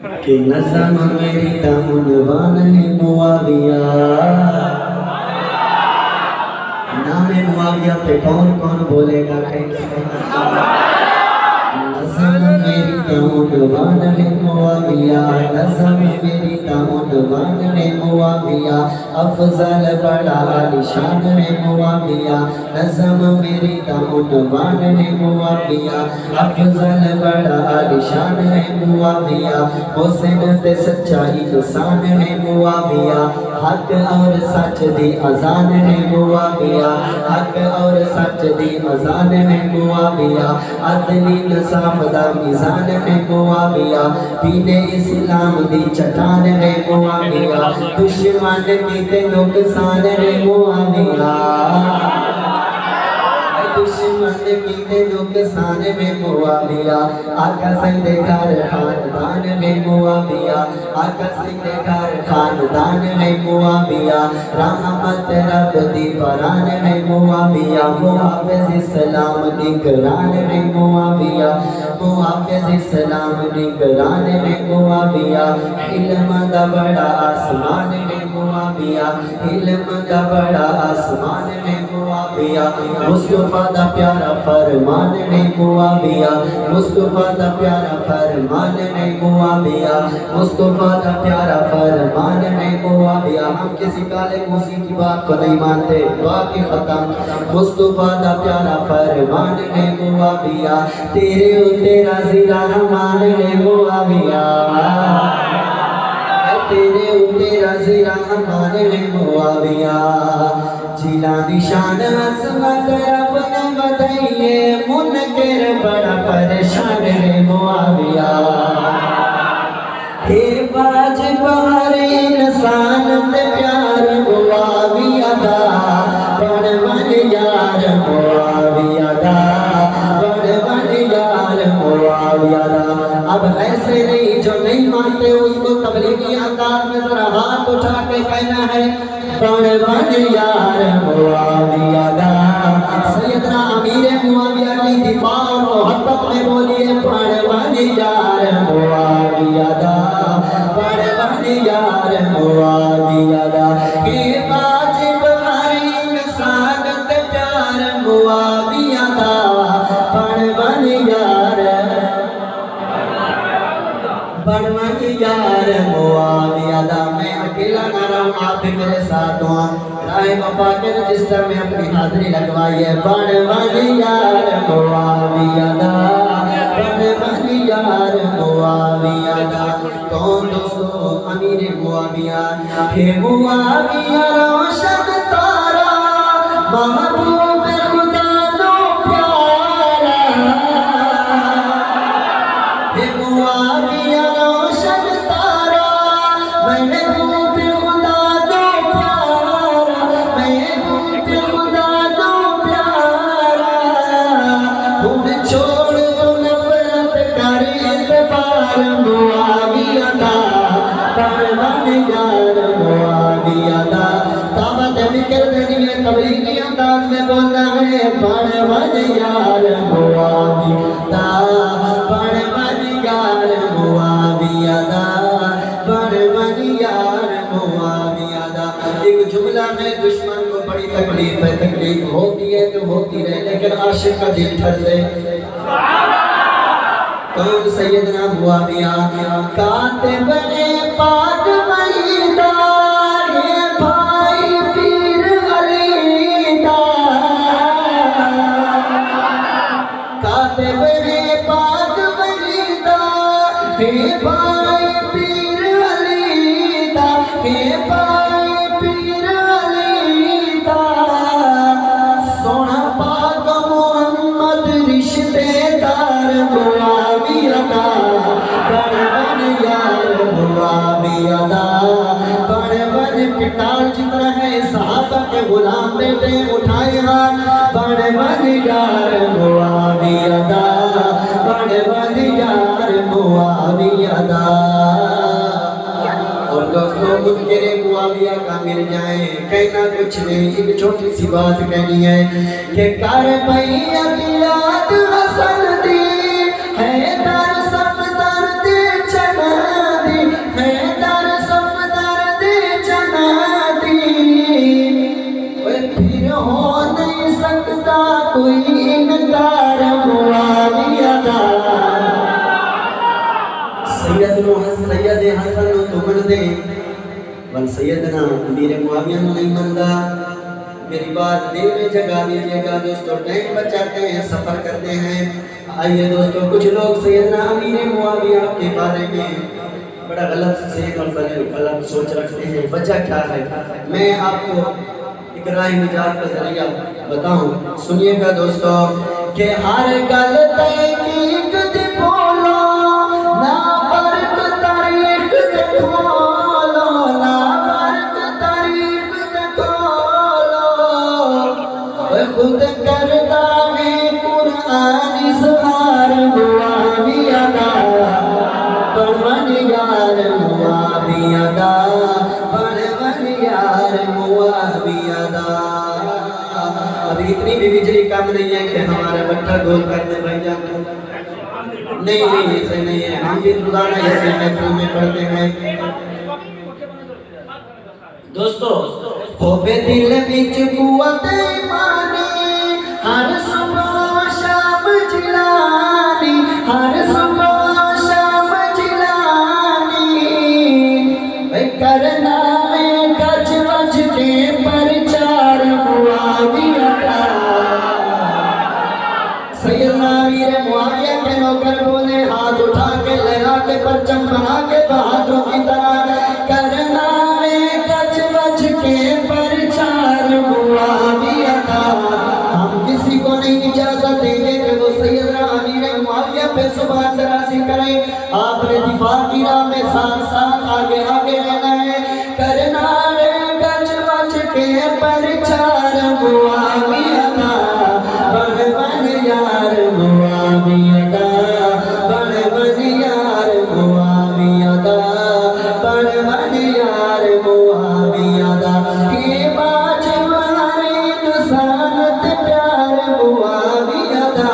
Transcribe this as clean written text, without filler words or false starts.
कि नज़म मेरी दामनवान है मुआविया। नाम मुआविया पे कौन कौन बोलेगा? नज़म मेरी दामनवान है मुआविया, नज़म मेरी दामनवान है मुआविया, अफजल बड़ा आलिशान है मुआविया। नज़म मेरी दामनवान है मुआविया, अफजल बड़ा आलिशान है मुआविया। हुसैन ते सच्चाई इंसान है मुआविया, हक और सच दी अजान है मुआविया, हक और सच दी अजान है मुआविया। अदली इंसाफ दा मीज़ान है मुआविया, दीने इस्लाम दी चट्टान है मुआविया। दुश्मन की ते नुकसान है मुआविया, दुश्मन की ते नुकसान में मुआविया। आका सैयदे घर खानदान में मुआविया, आका सैयदे घर खानदान में मुआविया। रहमत रब दी परान में मुआविया, मुहाफ़िज़ इस्लाम निगरान में मुआविया, मुहाफ़िज़ इस्लाम निगरान में मुआविया। इल्म दा बड़ा आसमान में मुआविया, इल्म दा बड़ा आसमान में मुआविया। मुस्तफा दा प्यारा फरमान ने मुआविया, मुस्तफा दा प्यारा फरमान ने मुआविया, मुस्तफा दा प्यारा फरमान ने मुआविया। हम किसी काले मूसी की बात को नहीं मानते, बात ही खत्म। मुस्तफा दा प्यारा फरमान ने मुआविया, तेरे उत्ते राज़ी रहमान ने मुआविया, तेरे उत्ते राज़ी रहमान ने मुआविया। जिला निशान असमत रब ने बताइए, मुनकर बड़ा परेशान है मुआविया। हे वाजिब हर इंसान ते प्यार मुआविया दा, बड़ मन यार मुआविया दा, बड़ मन यार मुआविया दा। अब ऐसे नहीं जो नहीं मानते उसको तबलीगी अंदाज में जरा हाथ उठा के कहना है, बड़ मन यार मुआविया दा। सैयदना अमीर मुआविया की दिफा और मोहब्बत में बोलिए, बड़ मन यार मुआविया दा, बड़ मन यार मुआविया दा। हे वाजिब हर इंसान ते प्यार मुआविया दा, बड़ मन यार, बड़ मन यार मुआविया दा। मैं अकेला ना रहूं, आप भी मेरे साथ हो। राहे वफा के रजिस्टर में अपनी हाजिरी लगवाइए, बड़ मन यार मुआविया दा, बड़ मन यार मुआविया दा। कौन दोस्तों? अमीर मुआविया। हे मुआविया रोशन तारा, महबूब खुदा नो प्यारा। हे मुआविया रोशन तारा, महबूब खुदा नो प्यारा, महबूब खुदा नो प्यारा। हुन छोड़ दो नफरत कर इतबार मुआविया दा, बड़ मन यार मुआविया दा। दावत ज़िक्र देनी है, तबलीगी अंदाज में बोलना है, बड़ मन यार मुआविया दा, बड़ मन यार मुआविया दा, बड़ मन यार मुआविया दा। एक जुमला में दुश्मन को बड़ी तकलीफ है, तकलीफ होती है तो होती रहे, लेकिन आशिक का दिल ठर दे। कौन? सैयदना मुआविया। कातिब ने पाक महीदार, ये भाई पीर अली दा। कातिब ने पाक महीदार, ये भाई पीर अली दा, ये भाई पीर अली दा। सोना पाक मोहम्मद रिश्तेदार मुआविया दा, बड़ मन यार मुआविया दा, बड़ मन। पिटार जितना है सहाबा के गुलाम बेटे उठाए हाथ, बड़ मन यार मुआविया दा, बड़ मन यार मुआविया दा। और दोस्तों, मुनकिरे मुआविया का मिल जाए, कहना कुछ नहीं, एक छोटी सी बात कहनी है कि कर बैयत याद हसन दी है, दर सब दर्द चढ़ा सैयद हसन तो मन दे वल सैयदना अमीर मुआविया नहीं मनदा। मेरी बात दिल में जगा दीजिएगा दोस्तों। टाइम बचाते हैं, सफर करते हैं। आइए दोस्तों, कुछ लोग सैयदना अमीर मुआविया के बारे में बड़ा गलत सोच रखते हैं। वजह क्या है, मैं आपको एक राह निजात का जरिया बताऊं, सुनिएगा दोस्तों। कि हर गल तहकीक दी बोलो ना फर्क तारीख दे खोलो, ना फर्क तारीख दे खोलो। खुद करदा है कुरान इज़हार मुआविया दा, बड़वन यार मुआविया दा, बड़वन यार मुआविया दा। अभी इतनी भी बिजली कम नहीं है कि हमारा बट्टा गोल कर दे भाईजान। नहीं नहीं, ऐसे नहीं है। हम भी रोजाना ऐसे महफिल में पढ़ते हैं दोस्तों। होवे दिल विच कुवत ईमानी, हर सुबह शाम जिलानी, हर सुबह शाम जिलानी। करना में गज वज के प्रचार मुआविया का। सैयदना अमीर मुआविया के नौकर बोले, हाथ उठा के लगा के परचम बना के बहादुरों की तरह। करना में गज वज के प्रचार मुआविया का। हम किसी को नहीं इजाजत देंगे कि वो सैयदना अमीर मुआविया पे सुबह तराशी करें। आपने दिफा की राह में साथ साथ आगे आगे रहना है। करना रे गज वज के प्रचार मुआविया का, बड़वन यार मुआविया दा, बड़वन यार मुआविया दा, बड़वन यार मुआविया दा। के बाज मारे इंसान ते प्यार मुआविया दा।